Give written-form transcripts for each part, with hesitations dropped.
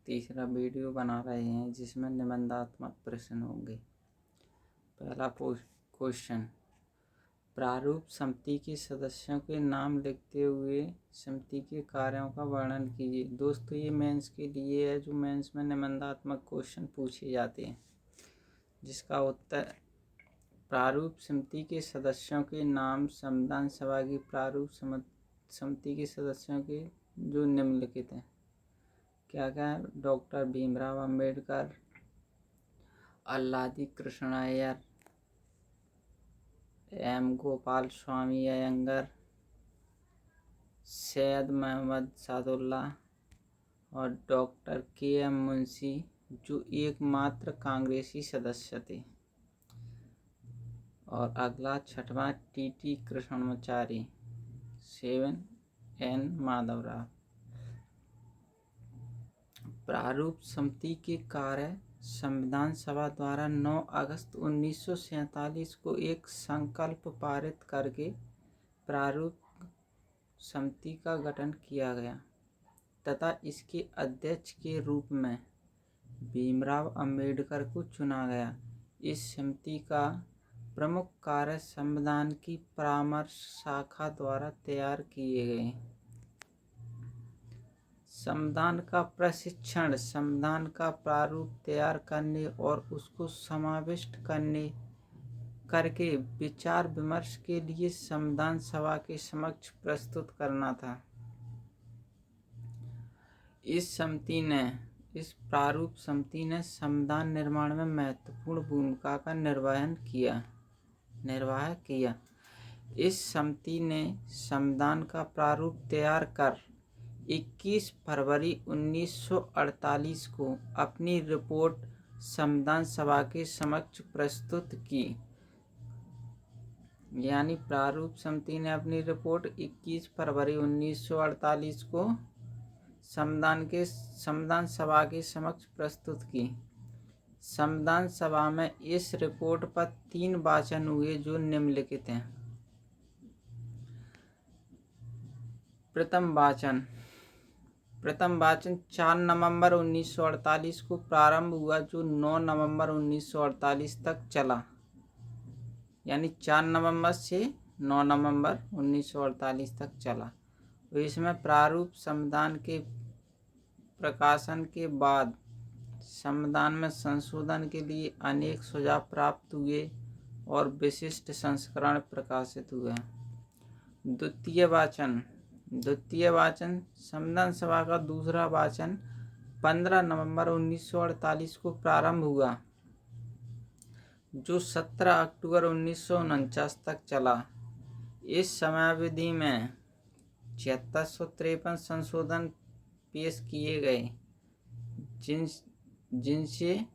तीसरा वीडियो बना रहे हैं जिसमें निबंधात्मक प्रश्न होंगे। पहला क्वेश्चन, प्रारूप समिति के सदस्यों के नाम लिखते हुए समिति के कार्यों का वर्णन कीजिए। दोस्तों, ये मेंस के लिए है, जो मेंस में निबंधात्मक क्वेश्चन पूछे जाते हैं, जिसका उत्तर प्रारूप समिति के सदस्यों के नाम संविधान सभा की प्रारूप समिति के सदस्यों के जो निम्नलिखित हैं। क्या क्या है? डॉक्टर भीमराव अंबेडकर, अल्लादी कृष्ण अय्यर, एम गोपाल स्वामी अयंगर, सैयद मोहम्मद सादुल्ला और डॉक्टर के.एम. मुंशी, जो एकमात्र कांग्रेसी सदस्य थे। और अगला छठवां टी.टी. कृष्णमाचारी, 7 एन. माधवराव। प्रारूप समिति के कार्य संविधान सभा द्वारा 9 अगस्त 1947 को एक संकल्प पारित करके प्रारूप समिति का गठन किया गया तथा इसके अध्यक्ष के रूप में भीमराव अंबेडकर को चुना गया। इस समिति का प्रमुख कार्य संविधान की परामर्श शाखा द्वारा तैयार किए गए संविधान का प्रशिक्षण, संविधान का प्रारूप तैयार करने और उसको समाविष्ट करके विचार विमर्श के लिए संविधान सभा के समक्ष प्रस्तुत करना था। इस प्रारूप समिति ने संविधान निर्माण में महत्वपूर्ण भूमिका का निर्वाह किया। इस समिति ने संविधान का प्रारूप तैयार कर 21 फरवरी 1948 को अपनी रिपोर्ट संविधान सभा के समक्ष प्रस्तुत की। यानी प्रारूप समिति ने अपनी रिपोर्ट 21 फरवरी 1948 को संविधान सभा के समक्ष प्रस्तुत की। संविधान सभा में इस रिपोर्ट पर 3 वाचन हुए, जो निम्नलिखित हैं। प्रथम वाचन 4 नवंबर 1948 को प्रारंभ हुआ, जो 9 नवंबर 1948 तक चला। यानी 4 नवंबर से 9 नवंबर 1948 तक चला। तो इसमें प्रारूप संविधान के प्रकाशन के बाद संविधान में संशोधन के लिए अनेक सुझाव प्राप्त हुए और विशिष्ट संस्करण प्रकाशित हुए। द्वितीय वाचन संविधान सभा का दूसरा वाचन 15 नवंबर 1948 को प्रारंभ हुआ, जो 17 अक्टूबर 1949 तक चला। इस समयावधि में 7653 संशोधन पेश किए गए, जिनसे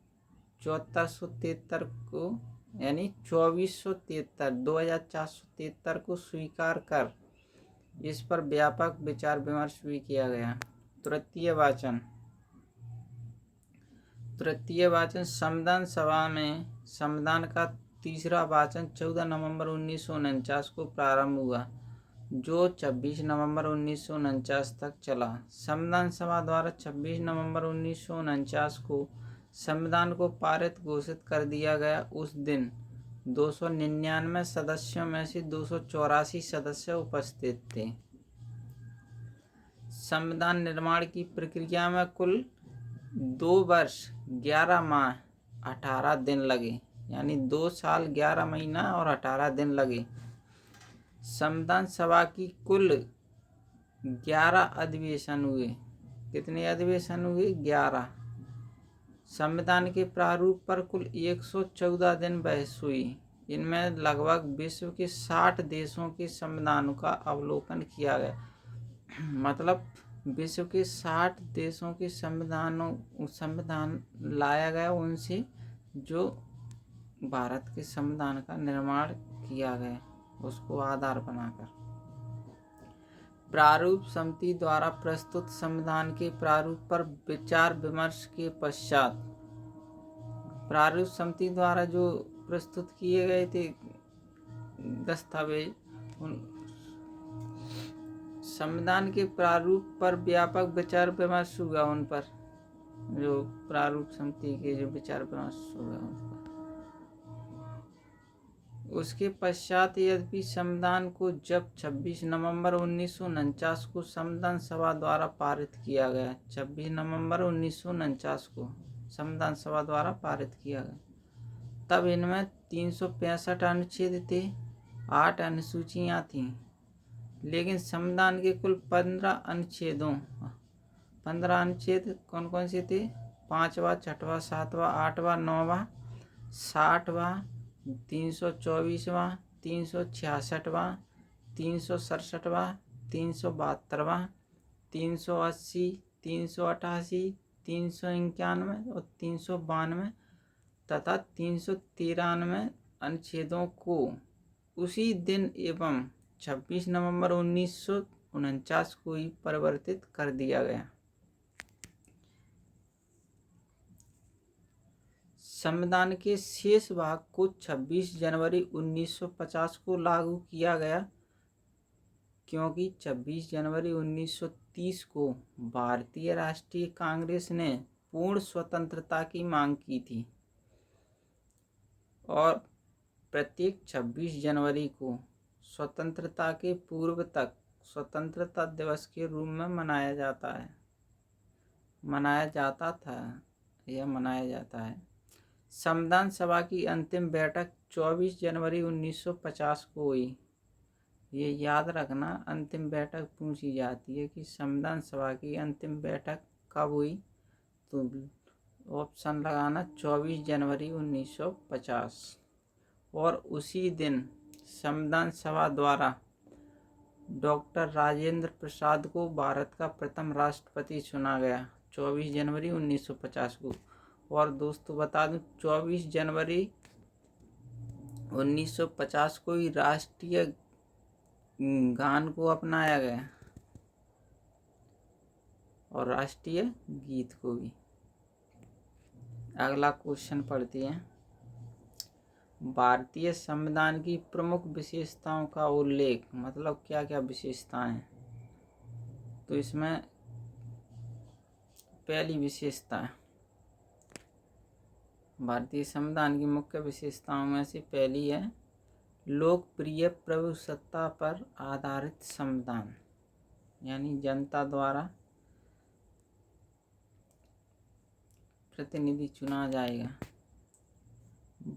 2473 को यानी 2473 को स्वीकार कर इस पर व्यापक विचार विमर्श भी किया गया। तृतीय वाचन संविधान सभा में संविधान का तीसरा वाचन 14 नवंबर 1949 को प्रारंभ हुआ, जो 26 नवंबर 1949 तक चला। संविधान सभा द्वारा 26 नवंबर 1949 को संविधान को पारित घोषित कर दिया गया। उस दिन 299 सदस्यों में से 284 सदस्य उपस्थित थे। संविधान निर्माण की प्रक्रिया में कुल 2 वर्ष 11 माह 18 दिन लगे, यानी 2 साल 11 महीना और 18 दिन लगे। संविधान सभा की कुल 11 अधिवेशन हुए। कितने अधिवेशन हुए? 11। संविधान के प्रारूप पर कुल 114 दिन बहस हुई। इनमें लगभग विश्व के 60 देशों के संविधानों का अवलोकन किया गया। मतलब विश्व के 60 देशों के संविधान लाया गया, उनसे जो भारत के संविधान का निर्माण किया गया, उसको आधार बनाकर। प्रारूप समिति द्वारा प्रस्तुत संविधान के प्रारूप पर विचार विमर्श के पश्चात प्रारूप समिति द्वारा जो प्रस्तुत किए गए थे दस्तावेज, संविधान के प्रारूप पर व्यापक विचार विमर्श हुआ, उन पर जो प्रारूप समिति के जो विचार विमर्श हुआ उन पर। उसके पश्चात यद्यपि संविधान को जब 26 नवंबर 1949 को संविधान सभा द्वारा पारित किया गया, 26 नवंबर 1949 को संविधान सभा द्वारा पारित किया गया, तब इनमें 365 अनुच्छेद थे, 8 अनुसूचियां थीं। लेकिन संविधान के कुल 15 अनुच्छेद कौन कौन से थे? 5वां, 6वां, 7वां, 8वां, 9वां, 60वां, 324वां, 366वां, 367वां, 372वां, 380, 388, 391 और 392 तथा 393 अनुच्छेदों को उसी दिन एवं 26 नवंबर 1949 को ही परिवर्तित कर दिया गया। संविधान के शेष भाग को 26 जनवरी 1950 को लागू किया गया, क्योंकि 26 जनवरी 1930 को भारतीय राष्ट्रीय कांग्रेस ने पूर्ण स्वतंत्रता की मांग की थी और प्रत्येक 26 जनवरी को स्वतंत्रता के पूर्व तक स्वतंत्रता दिवस के रूप में मनाया जाता है। संविधान सभा की अंतिम बैठक 24 जनवरी 1950 को हुई। ये याद रखना, अंतिम बैठक पूछी जाती है कि संविधान सभा की अंतिम बैठक कब हुई, तो ऑप्शन लगाना 24 जनवरी 1950। और उसी दिन संविधान सभा द्वारा डॉक्टर राजेंद्र प्रसाद को भारत का प्रथम राष्ट्रपति चुना गया, 24 जनवरी 1950 को। और दोस्तों बता दूं, 24 जनवरी 1950 को ही राष्ट्रीय गान को अपनाया गया और राष्ट्रीय गीत को भी। अगला क्वेश्चन पढ़ते हैं। भारतीय संविधान की प्रमुख विशेषताओं का उल्लेख, मतलब क्या क्या विशेषताएं हैं। तो इसमें पहली विशेषता, भारतीय संविधान की मुख्य विशेषताओं में से पहली है लोकप्रिय प्रभुसत्ता पर आधारित संविधान, यानी जनता द्वारा प्रतिनिधि चुना जाएगा।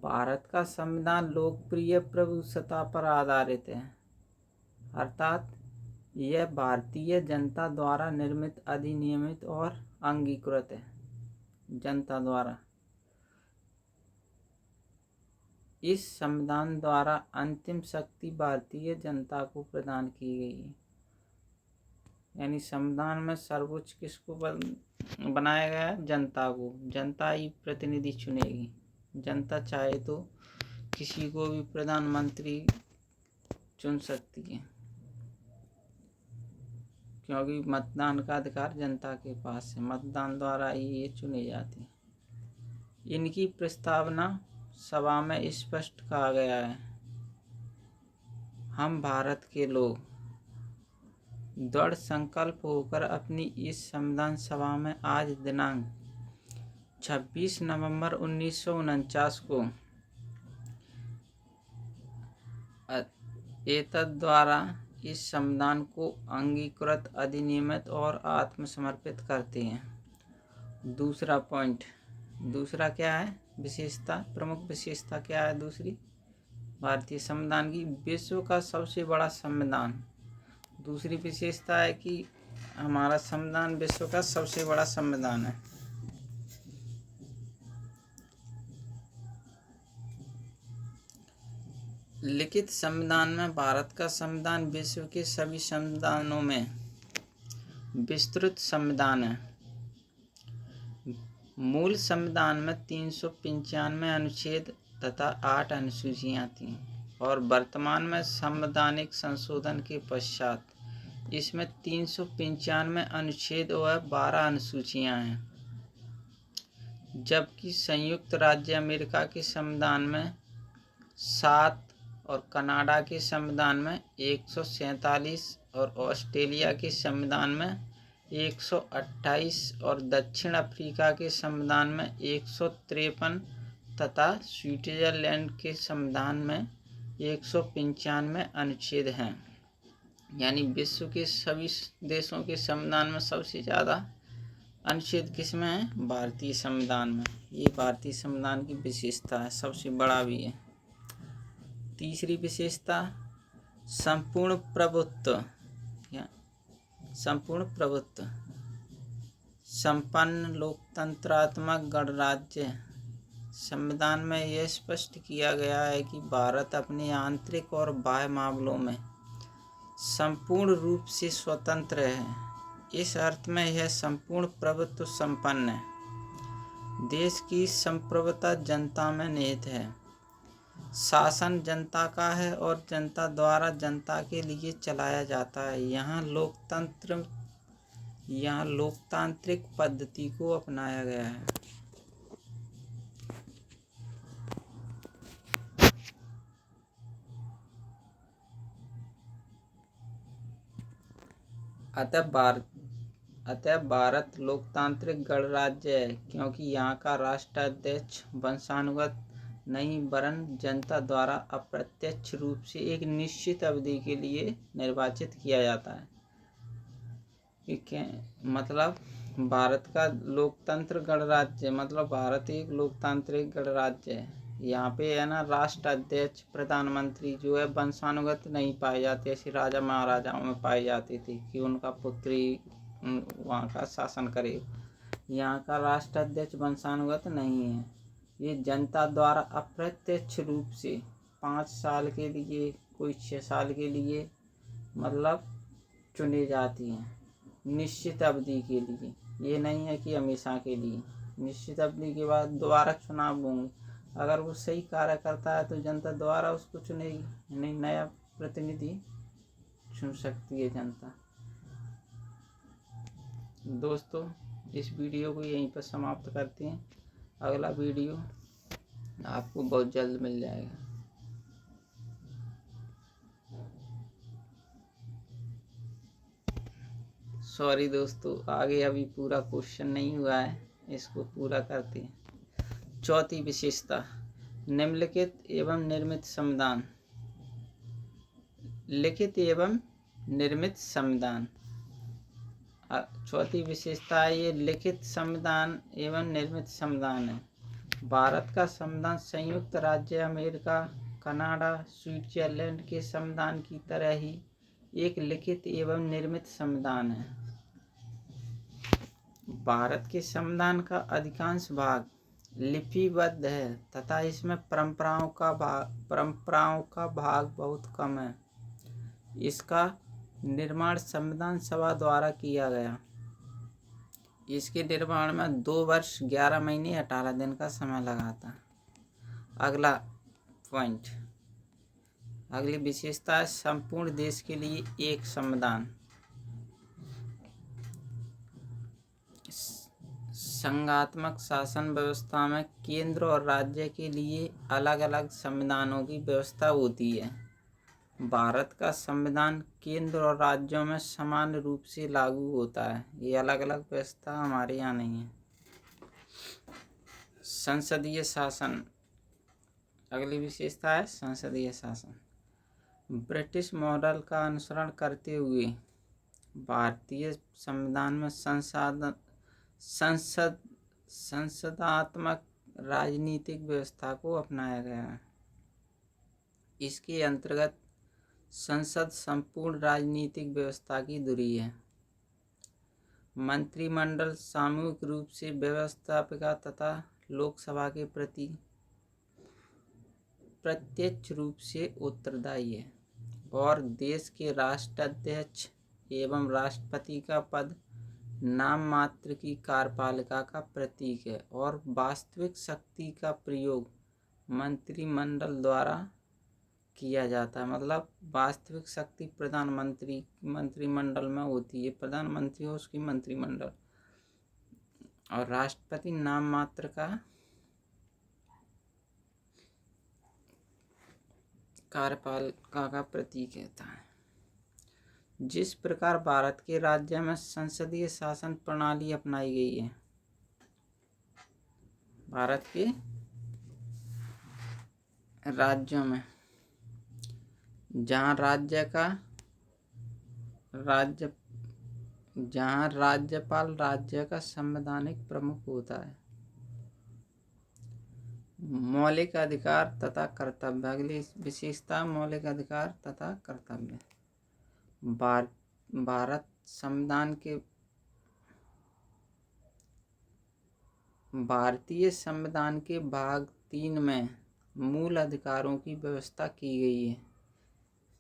भारत का संविधान लोकप्रिय प्रभुसत्ता पर आधारित है, अर्थात यह भारतीय जनता द्वारा निर्मित, अधिनियमित और अंगीकृत है। जनता द्वारा इस संविधान द्वारा अंतिम शक्ति भारतीय जनता को प्रदान की गई है, यानी संविधान में सर्वोच्च किसको बनाया गया? जनता को। जनता ही प्रतिनिधि चुनेगी। जनता चाहे तो किसी को भी प्रधानमंत्री चुन सकती है, क्योंकि मतदान का अधिकार जनता के पास है, मतदान द्वारा ही ये चुने जाते हैं। इनकी प्रस्तावना सभा में स्पष्ट कहा गया है, हम भारत के लोग दृढ़ संकल्प होकर अपनी इस संविधान सभा में आज दिनांक 26 नवंबर 1949 को एतद द्वारा इस संविधान को अंगीकृत, अधिनियमित और आत्मसमर्पित करते हैं। दूसरा पॉइंट, दूसरा क्या है विशेषता, प्रमुख विशेषता क्या है दूसरी भारतीय संविधान की? विश्व का सबसे बड़ा संविधान। दूसरी विशेषता है कि हमारा संविधान विश्व का सबसे बड़ा संविधान है। लिखित संविधान में भारत का संविधान विश्व के सभी संविधानों में विस्तृत संविधान है। मूल संविधान में 395 अनुच्छेद तथा 8 अनुसूचियां थीं और वर्तमान में संवैधानिक संशोधन के पश्चात इसमें 395 अनुच्छेद और 12 अनुसूचियां हैं, जबकि संयुक्त राज्य अमेरिका के संविधान में 7 और कनाडा के संविधान में 147 और ऑस्ट्रेलिया के संविधान में 128 और दक्षिण अफ्रीका के संविधान में 153 तथा स्विट्जरलैंड के संविधान में 195 अनुच्छेद हैं। यानी विश्व के सभी देशों के संविधान में सबसे ज़्यादा अनुच्छेद किस में है? भारतीय संविधान में। ये भारतीय संविधान की विशेषता है, सबसे बड़ा भी है। तीसरी विशेषता संपूर्ण प्रभुत्व या संपूर्ण प्रभुत्व संपन्न लोकतंत्रात्मक गणराज्य। संविधान में यह स्पष्ट किया गया है कि भारत अपने आंतरिक और बाह्य मामलों में संपूर्ण रूप से स्वतंत्र है। इस अर्थ में यह संपूर्ण प्रभुत्व संपन्न है। देश की संप्रभुता जनता में निहित है। शासन जनता का है और जनता द्वारा जनता के लिए चलाया जाता है। यहाँ लोकतांत्रिक पद्धति को अपनाया गया है। अतः भारत लोकतांत्रिक गणराज्य है क्योंकि यहाँ का राष्ट्राध्यक्ष वंशानुगत नहीं वरन जनता द्वारा अप्रत्यक्ष रूप से एक निश्चित अवधि के लिए निर्वाचित किया जाता है। ठीक है, मतलब भारत का लोकतंत्र गणराज्य मतलब भारत एक लोकतांत्रिक गणराज्य है। यहाँ पे है ना राष्ट्राध्यक्ष प्रधानमंत्री जो है वंशानुगत नहीं पाए जाते, ऐसे राजा महाराजाओं में पाए जाते थे कि उनका पुत्री वहाँ का शासन करे। यहाँ का राष्ट्राध्यक्ष वंशानुगत नहीं है। ये जनता द्वारा अप्रत्यक्ष रूप से 5 साल के लिए, कोई 6 साल के लिए मतलब चुनी जाती हैं, निश्चित अवधि के लिए। ये नहीं है कि हमेशा के लिए। निश्चित अवधि के बाद दोबारा चुनाव होंगे। अगर वो सही कार्य करता है तो जनता दोबारा उसको चुनेगी, नहीं नया प्रतिनिधि चुन सकती है जनता। दोस्तों, इस वीडियो को यहीं पर समाप्त करते हैं। अगला वीडियो आपको बहुत जल्द मिल जाएगा। सॉरी दोस्तों, आगे अभी पूरा क्वेश्चन नहीं हुआ है, इसको पूरा करते हैं। चौथी विशेषता निम्नलिखित एवं निर्मित संविधान। लिखित एवं निर्मित संविधान। चौथी विशेषता है ये लिखित संविधान एवं निर्मित संविधान है। भारत का संविधान संयुक्त राज्य अमेरिका, कनाडा, स्विट्जरलैंड के संविधान की तरह ही एक लिखित एवं निर्मित संविधान है। भारत के संविधान का अधिकांश भाग लिपिबद्ध है तथा इसमें परंपराओं का भाग बहुत कम है। इसका निर्माण संविधान सभा द्वारा किया गया। इसके निर्माण में 2 वर्ष 11 महीने 18 दिन का समय लगा था। अगला पॉइंट, अगली विशेषता है संपूर्ण देश के लिए एक संविधान। संघात्मक शासन व्यवस्था में केंद्र और राज्य के लिए अलग अलग संविधानों की व्यवस्था होती है। भारत का संविधान केंद्र और राज्यों में समान रूप से लागू होता है। ये अलग अलग व्यवस्था हमारे यहाँ नहीं है। संसदीय शासन, अगली विशेषता है संसदीय शासन। ब्रिटिश मॉडल का अनुसरण करते हुए भारतीय संविधान में संसदात्मक राजनीतिक व्यवस्था को अपनाया गया है। इसके अंतर्गत संसद संपूर्ण राजनीतिक व्यवस्था की धुरी है। मंत्रिमंडल सामूहिक रूप से व्यवस्थापिका तथा लोकसभा के प्रति प्रत्यक्ष रूप से उत्तरदायी है और देश के राष्ट्राध्यक्ष एवं राष्ट्रपति का पद नाम मात्र की कार्यपालिका का प्रतीक है और वास्तविक शक्ति का प्रयोग मंत्रिमंडल द्वारा किया जाता है। मतलब वास्तविक शक्ति प्रधानमंत्री मंत्रिमंडल में होती है। प्रधानमंत्री हो उसकी मंत्रिमंडल, और राष्ट्रपति नाम मात्र का कार्यपालिका का प्रतीक होता है। जिस प्रकार भारत के राज्य में संसदीय शासन प्रणाली अपनाई गई है, भारत के राज्यों में जहाँ राज्यपाल राज्य का संवैधानिक प्रमुख होता है। मौलिक अधिकार तथा कर्तव्य, अगली विशेषता मौलिक अधिकार तथा कर्तव्य। भारत संविधान के भारतीय संविधान के भाग 3 में मूल अधिकारों की व्यवस्था की गई है।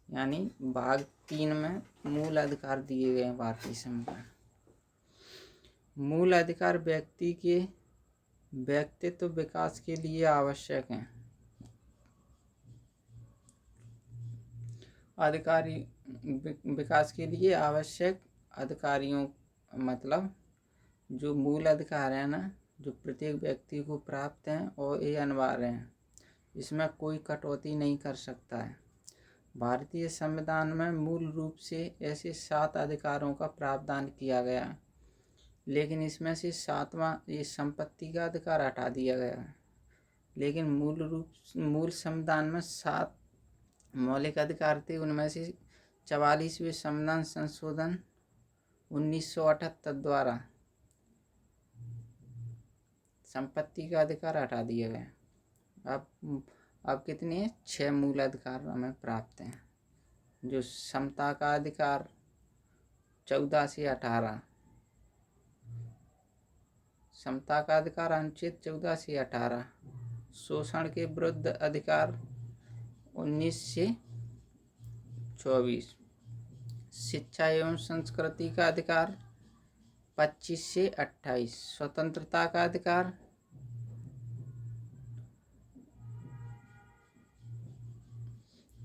यानी भाग 3 में मूल अधिकार दिए गए हैं भारतीय संविधान। मूल अधिकार व्यक्ति के व्यक्तित्व विकास के लिए आवश्यक हैं। अधिकारी विकास के लिए आवश्यक अधिकारियों मतलब जो मूल अधिकार है ना, जो प्रत्येक व्यक्ति को प्राप्त हैं और ये अनिवार्य हैं, इसमें कोई कटौती नहीं कर सकता है। भारतीय संविधान में मूल रूप से ऐसे 7 अधिकारों का प्रावधान किया गया, लेकिन इसमें से 7वां ये संपत्ति का अधिकार हटा दिया गया। लेकिन मूल संविधान में 7 मौलिक अधिकार थे। उनमें से 44वें संविधान संशोधन 1978 द्वारा संपत्ति का अधिकार हटा दिया गया। अब कितने 6 मूल अधिकार हमें प्राप्त हैं। जो समता का अधिकार 14 से 18, समता का अधिकार अनुच्छेद 14 से 18, शोषण के विरुद्ध अधिकार 19 से 24, शिक्षा एवं संस्कृति का अधिकार 25 से 28, स्वतंत्रता का अधिकार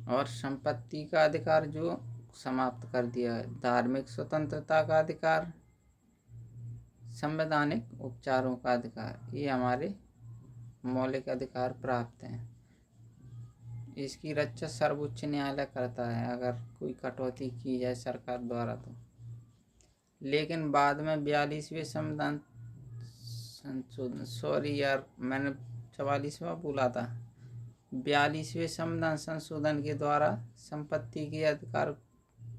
और संपत्ति का अधिकार जो समाप्त कर दिया है, धार्मिक स्वतंत्रता का अधिकार, संवैधानिक उपचारों का अधिकार, ये हमारे मौलिक अधिकार प्राप्त हैं। इसकी रक्षा सर्वोच्च न्यायालय करता है अगर कोई कटौती की जाए सरकार द्वारा तो। लेकिन बाद में 42वें संविधान संशोधन, सॉरी यार मैंने 44वां बोला था, 42वें संविधान संशोधन के द्वारा संपत्ति के अधिकार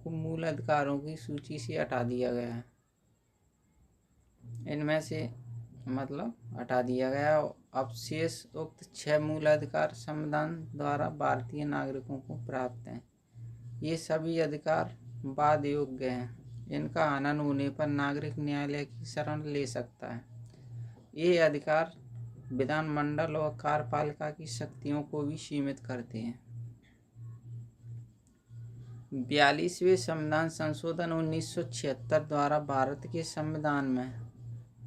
को मूल अधिकारों की सूची से हटा दिया गया है। इनमें से मतलब हटा दिया गया। अब शेष उक्त 6 मूल अधिकार संविधान द्वारा भारतीय नागरिकों को प्राप्त हैं। ये सभी अधिकार वाद योग्य हैं। इनका हनन होने पर नागरिक न्यायालय की शरण ले सकता है। ये अधिकार विधानमंडल और कार्यपालिका की शक्तियों को भी सीमित करते हैं। 42वें संविधान संशोधन 1976 द्वारा भारत के संविधान में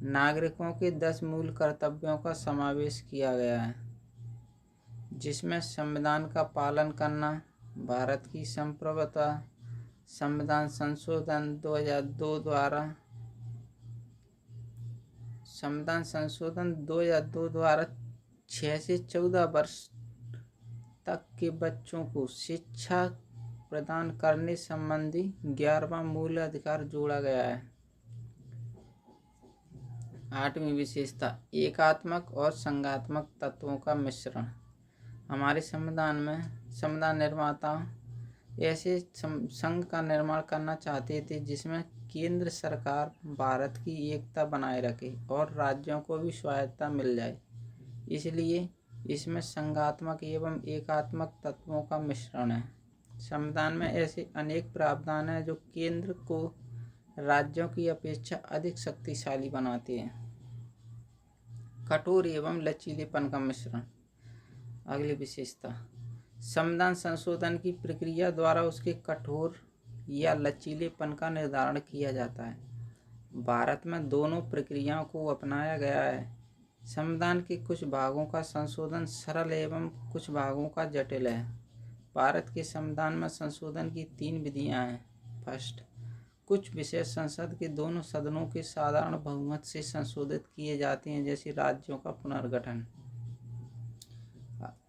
नागरिकों के 10 मूल कर्तव्यों का समावेश किया गया है, जिसमें संविधान का पालन करना, भारत की संप्रभुता, संविधान संशोधन 2002 द्वारा 6 से 14 वर्ष तक के बच्चों को शिक्षा प्रदान करने संबंधी 11वां मूल अधिकार जोड़ा गया है। 8वीं विशेषता एकात्मक और संघात्मक तत्वों का मिश्रण। हमारे संविधान में संविधान निर्माता ऐसे संघ का निर्माण करना चाहते थे जिसमें केंद्र सरकार भारत की एकता बनाए रखे और राज्यों को भी स्वायत्तता मिल जाए। इसलिए इसमें संघात्मक एवं एकात्मक तत्वों का मिश्रण है। संविधान में ऐसे अनेक प्रावधान हैं जो केंद्र को राज्यों की अपेक्षा अधिक शक्तिशाली बनाते हैं। कठोर एवं लचीलेपन का मिश्रण। अगली विशेषता संविधान संशोधन की प्रक्रिया द्वारा उसके कठोर या लचीलेपन का निर्धारण किया जाता है। भारत में दोनों प्रक्रियाओं को अपनाया गया है। संविधान के कुछ भागों का संशोधन सरल एवं कुछ भागों का जटिल है। भारत के संविधान में संशोधन की 3 विधियां हैं। फर्स्ट, कुछ विषय संसद के दोनों सदनों के साधारण बहुमत से संशोधित किए जाते हैं, जैसे राज्यों का पुनर्गठन।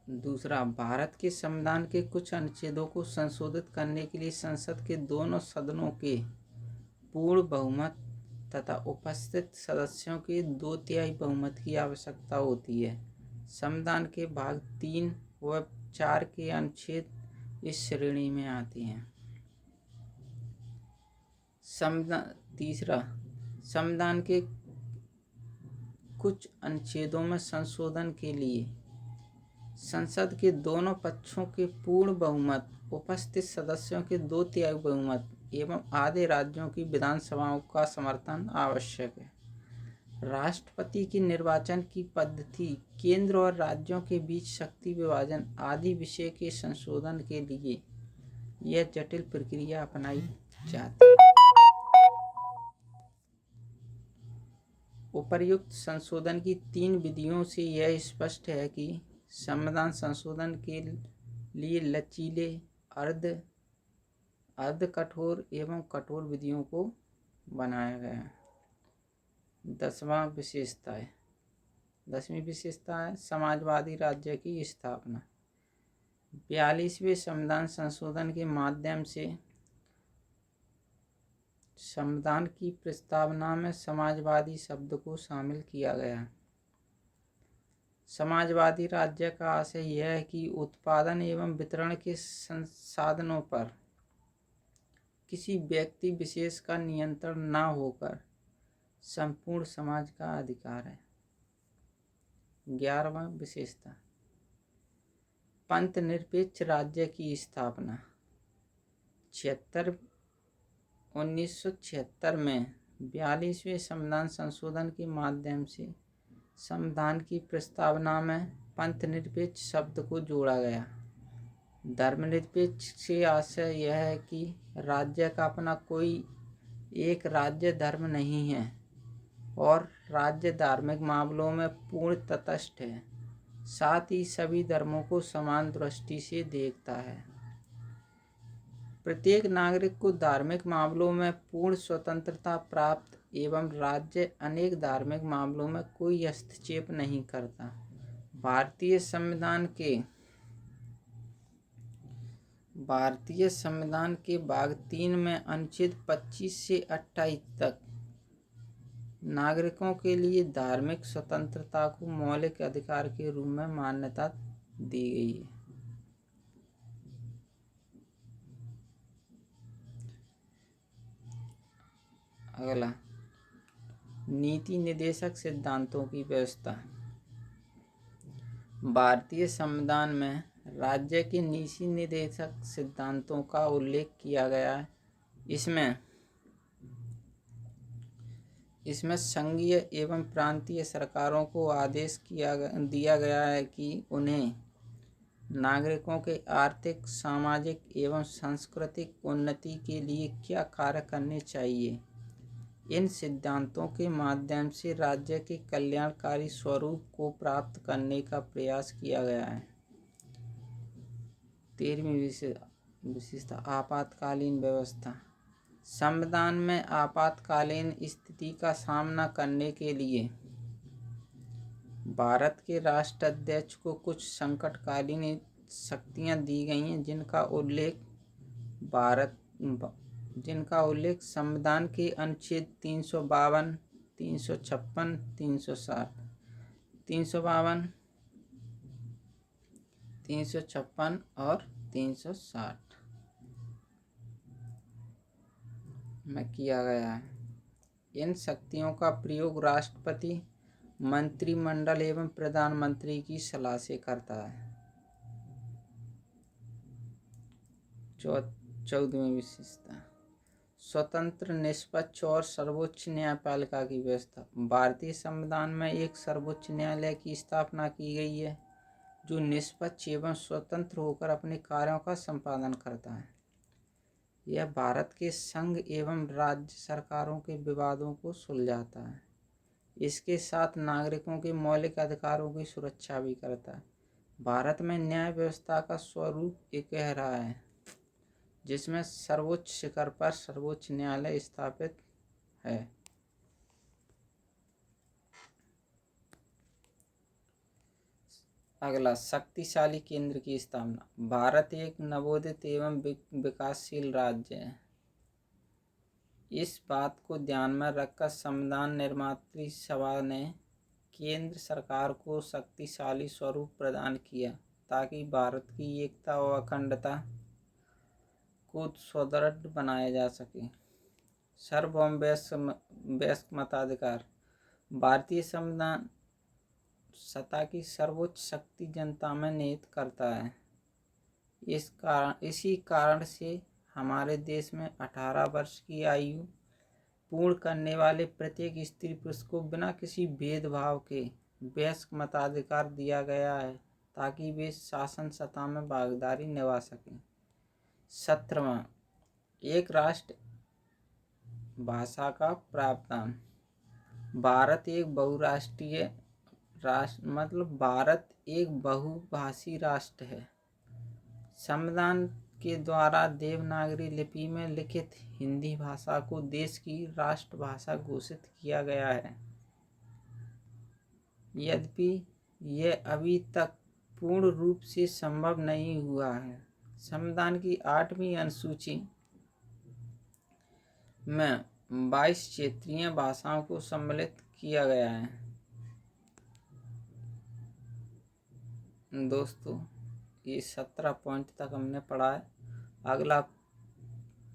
दूसरा, भारत के संविधान के कुछ अनुच्छेदों को संशोधित करने के लिए संसद के दोनों सदनों के पूर्ण बहुमत तथा उपस्थित सदस्यों के 2/3 बहुमत की आवश्यकता होती है। संविधान के भाग 3 व 4 के अनुच्छेद इस श्रेणी में आते हैं। तीसरा, संविधान के कुछ अनुच्छेदों में संशोधन के लिए संसद के दोनों पक्षों के पूर्ण बहुमत, उपस्थित सदस्यों के 2/3 बहुमत एवं आधे राज्यों की विधानसभाओं का समर्थन आवश्यक है। राष्ट्रपति के निर्वाचन की पद्धति, केंद्र और राज्यों के बीच शक्ति विभाजन आदि विषय के संशोधन के लिए यह जटिल प्रक्रिया अपनाई जाती है। उपर्युक्त संशोधन की 3 विधियों से यह स्पष्ट है कि संविधान संशोधन के लिए लचीले, अर्ध कठोर एवं कठोर विधियों को बनाया गया है। 10वीं विशेषता है समाजवादी राज्य की स्थापना। 42वें संविधान संशोधन के माध्यम से संविधान की प्रस्तावना में समाजवादी शब्द को शामिल किया गया। समाजवादी राज्य का आशय यह है कि उत्पादन एवं वितरण के संसाधनों पर किसी व्यक्ति विशेष का नियंत्रण न होकर संपूर्ण समाज का अधिकार है। 11वां विशेषता, पंथ निरपेक्ष राज्य की स्थापना। 1976 में 42वें संविधान संशोधन के माध्यम से संविधान की प्रस्तावना में पंथ निरपेक्ष शब्द को जोड़ा गया। धर्मनिरपेक्ष से आशय यह है कि राज्य का अपना कोई एक राज्य धर्म नहीं है और राज्य धार्मिक मामलों में पूर्ण तटस्थ है, साथ ही सभी धर्मों को समान दृष्टि से देखता है। प्रत्येक नागरिक को धार्मिक मामलों में पूर्ण स्वतंत्रता प्राप्त एवं राज्य अनेक धार्मिक मामलों में कोई हस्तक्षेप नहीं करता। भारतीय संविधान के भाग 3 में अनुच्छेद 25 से 28 तक नागरिकों के लिए धार्मिक स्वतंत्रता को मौलिक अधिकार के रूप में मान्यता दी गई है। अगला, नीति निर्देशक सिद्धांतों की व्यवस्था। भारतीय संविधान में राज्य के नीति निर्देशक सिद्धांतों का उल्लेख किया गया है। इसमें संघीय एवं प्रांतीय सरकारों को आदेश दिया गया है कि उन्हें नागरिकों के आर्थिक, सामाजिक एवं सांस्कृतिक उन्नति के लिए क्या कार्य करने चाहिए। इन सिद्धांतों के माध्यम से राज्य के कल्याणकारी स्वरूप को प्राप्त करने का प्रयास किया गया है। 13वीं विशेषता, आपातकालीन व्यवस्था। संविधान में आपातकालीन स्थिति का सामना करने के लिए भारत के राष्ट्राध्यक्ष को कुछ संकटकालीन शक्तियां दी गई हैं, जिनका उल्लेख संविधान के अनुच्छेद 352, 356, 356 और 360 में किया गया है। इन शक्तियों का प्रयोग राष्ट्रपति, मंत्रिमंडल एवं प्रधानमंत्री की सलाह से करता है। 14वीं विशेषता, स्वतंत्र, निष्पक्ष और सर्वोच्च न्यायपालिका की व्यवस्था। भारतीय संविधान में एक सर्वोच्च न्यायालय की स्थापना की गई है जो निष्पक्ष एवं स्वतंत्र होकर अपने कार्यों का संपादन करता है। यह भारत के संघ एवं राज्य सरकारों के विवादों को सुलझाता है। इसके साथ नागरिकों के मौलिक अधिकारों की सुरक्षा भी करता है। भारत में न्याय व्यवस्था का स्वरूप एक रहा है जिसमें सर्वोच्च शिखर पर सर्वोच्च न्यायालय स्थापित है। अगला, शक्तिशाली केंद्र की स्थापना। भारत एक नवोदित एवं विकासशील राज्य है। इस बात को ध्यान में रखकर संविधान निर्मात्री सभा ने केंद्र सरकार को शक्तिशाली स्वरूप प्रदान किया ताकि भारत की एकता और अखंडता को सुदृढ़ बनाया जा सके। सार्वभौम वयस्क मताधिकार। भारतीय संविधान सत्ता की सर्वोच्च शक्ति जनता में निहित करता है। इसी कारण से हमारे देश में 18 वर्ष की आयु पूर्ण करने वाले प्रत्येक स्त्री पुरुष को बिना किसी भेदभाव के वयस्क मताधिकार दिया गया है ताकि वे शासन सत्ता में भागीदारी निभा सकें। 17वां, एक राष्ट्र भाषा का प्रावधान। भारत एक बहुराष्ट्रीय राष्ट्र भारत एक बहुभाषी राष्ट्र है। संविधान के द्वारा देवनागरी लिपि में लिखित हिंदी भाषा को देश की राष्ट्रभाषा घोषित किया गया है। यद्यपि यह अभी तक पूर्ण रूप से संभव नहीं हुआ है। संविधान की 8वीं अनुसूची में 22 क्षेत्रीय भाषाओं को सम्मिलित किया गया है। दोस्तों, ये 17 पॉइंट तक हमने पढ़ा है। अगला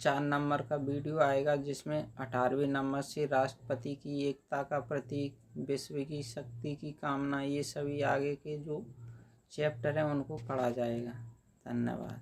4 नंबर का वीडियो आएगा जिसमें 18वें नंबर से राष्ट्रपति की एकता का प्रतीक, विश्व की शक्ति की कामना, ये सभी आगे के जो चैप्टर हैं उनको पढ़ा जाएगा। धन्यवाद।